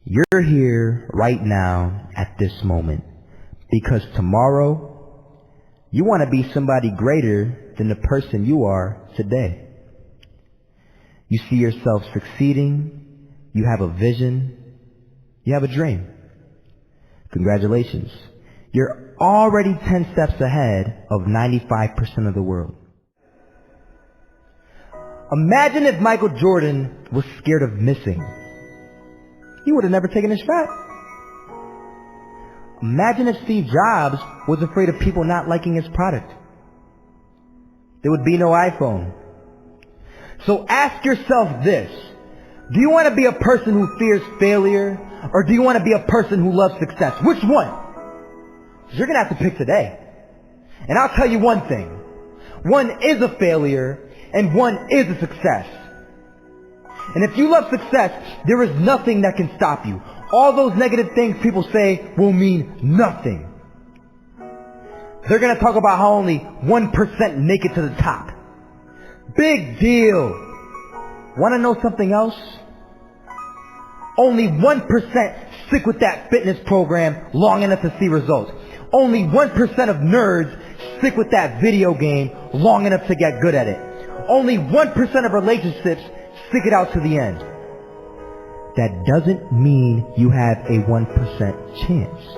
You're here right now at this moment because tomorrow you want to be somebody greater than the person you are today. You see yourself succeeding, you have a vision, you have a dream. Congratulations. You're already 10 steps ahead of 95% of the world. Imagine if Michael Jordan was scared of missing. He would have never taken a shot. Imagine if Steve Jobs was afraid of people not liking his product. There would be no iPhone. So ask yourself this. Do you want to be a person who fears failure, or do you want to be a person who loves success? Which one? 'Cause you're going to have to pick today. And I'll tell you one thing. One is a failure, and one is a success. And if you love success, there is nothing that can stop you. All those negative things people say will mean nothing. They're going to talk about how only 1% make it to the top. Big deal. Want to know something else? Only 1% stick with that fitness program long enough to see results. Only 1% of nerds stick with that video game long enough to get good at it. Only 1% of relationships stick it out to the end. That doesn't mean you have a 1% chance.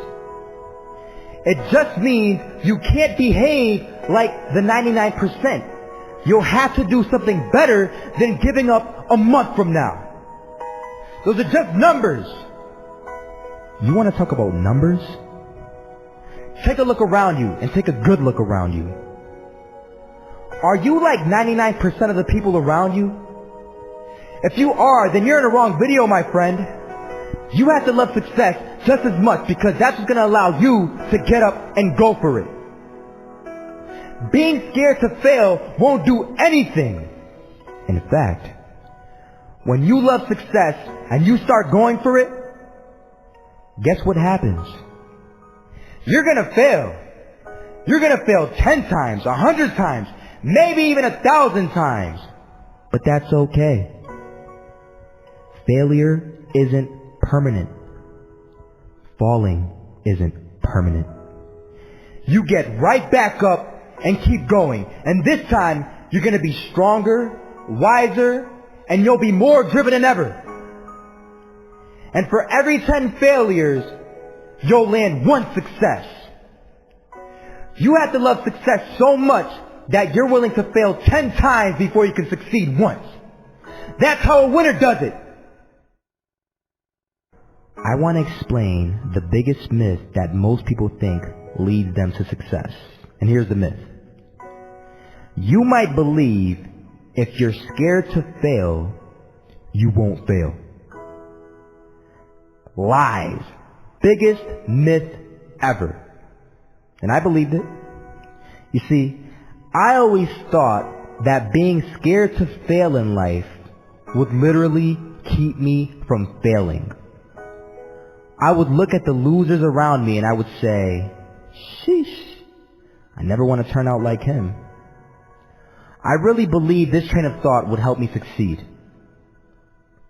It just means you can't behave like the 99%. You'll have to do something better than giving up a month from now. Those are just numbers. You want to talk about numbers? Take a look around you and take a good look around you. Are you like 99% of the people around you? If you are, then you're in the wrong video, my friend. You have to love success just as much because that's what's going to allow you to get up and go for it. Being scared to fail won't do anything. In fact, when you love success and you start going for it, guess what happens? You're going to fail. You're going to fail 10 times, 100 times, maybe even 1,000 times. But that's okay. Failure isn't permanent. Falling isn't permanent. You get right back up and keep going. And this time, you're going to be stronger, wiser, and you'll be more driven than ever. And for every 10 failures, you'll land one success. You have to love success so much that you're willing to fail 10 times before you can succeed once. That's how a winner does it. I want to explain the biggest myth that most people think leads them to success. And here's the myth. You might believe if you're scared to fail, you won't fail. Lies. Biggest myth ever. And I believed it. You see, I always thought that being scared to fail in life would literally keep me from failing. I would look at the losers around me and I would say, sheesh, I never want to turn out like him. I really believed this train of thought would help me succeed.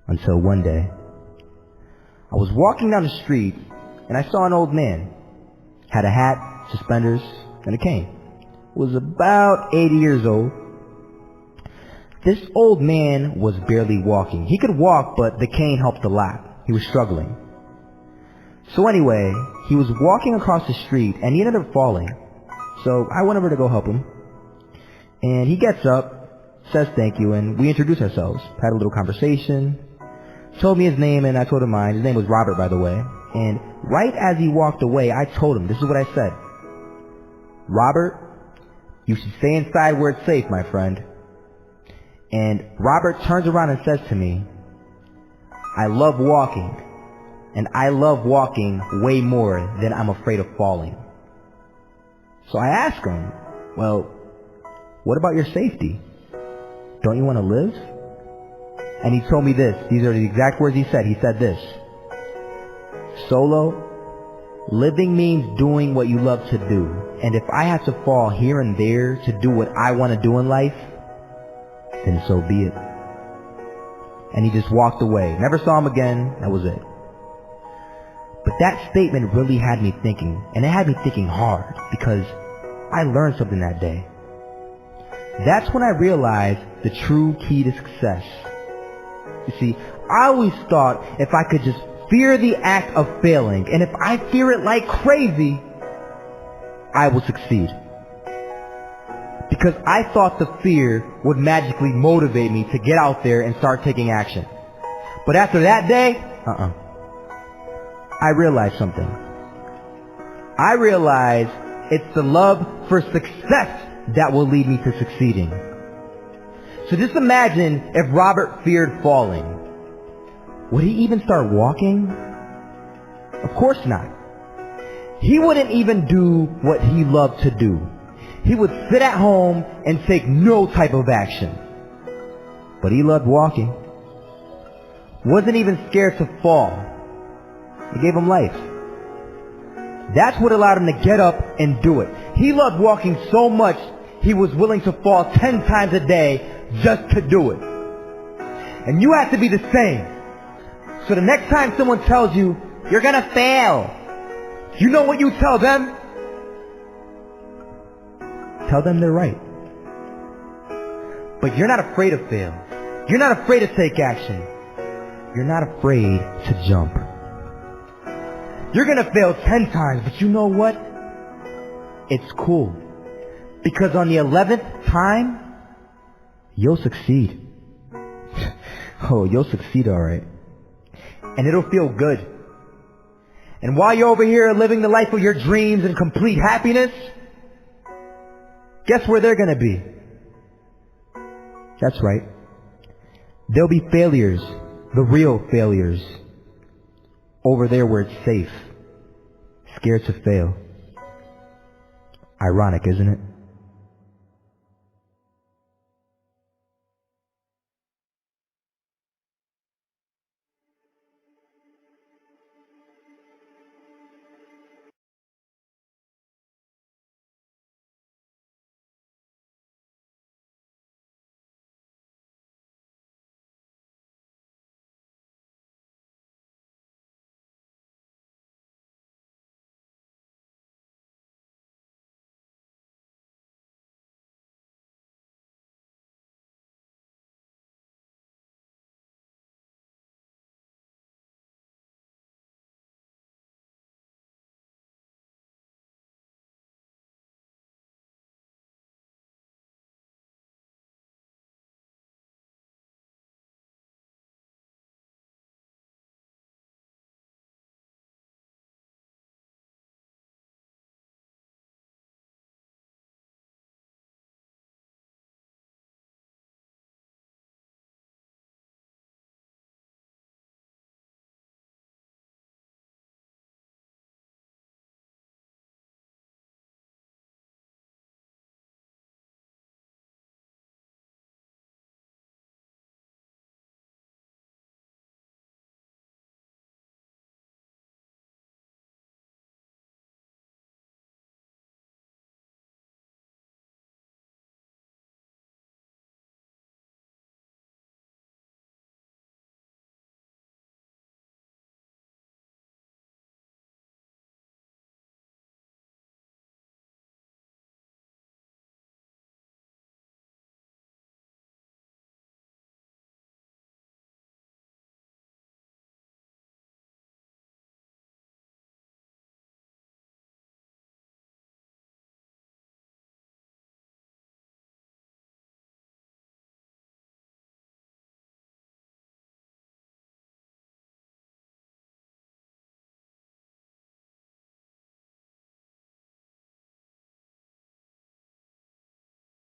Until one day, I was walking down the street and I saw an old man. Had a hat, suspenders, and a cane. Was about 80 years old. This old man was barely walking. He could walk, but the cane helped a lot. He was struggling. So anyway, he was walking across the street and he ended up falling. So I went over to go help him. And he gets up, says thank you, and we introduced ourselves. Had a little conversation. Told me his name and I told him mine. His name was Robert, by the way. And right as he walked away, I told him, this is what I said. Robert, you should stay inside where it's safe, my friend. And Robert turns around and says to me, I love walking. And I love walking way more than I'm afraid of falling. So I asked him, well, what about your safety? Don't you want to live? And he told me this. These are the exact words he said. He said this. Solo, living means doing what you love to do. And if I have to fall here and there to do what I want to do in life, then so be it. And he just walked away. Never saw him again. That was it. But that statement really had me thinking, and it had me thinking hard, because I learned something that day. That's when I realized the true key to success. You see, I always thought if I could just fear the act of failing, and if I fear it like crazy, I will succeed. Because I thought the fear would magically motivate me to get out there and start taking action. But after that day, I realized something. I realized it's the love for success that will lead me to succeeding. So just imagine if Robert feared falling. Would he even start walking? Of course not. He wouldn't even do what he loved to do. He would sit at home and take no type of action. But he loved walking. Wasn't even scared to fall. It gave him life. That's what allowed him to get up and do it. He loved walking so much, he was willing to fall 10 times a day just to do it. And you have to be the same. So the next time someone tells you, you're gonna fail, you know what you tell them? Tell them they're right. But you're not afraid to fail. You're not afraid to take action. You're not afraid to jump. You're gonna fail 10 times, but you know what? It's cool. Because on the 11th time, you'll succeed. Oh, you'll succeed alright. And it'll feel good. And while you're over here living the life of your dreams in complete happiness, guess where they're gonna be? That's right. There'll be failures, the real failures, over there where it's safe, scared to fail. Ironic, isn't it?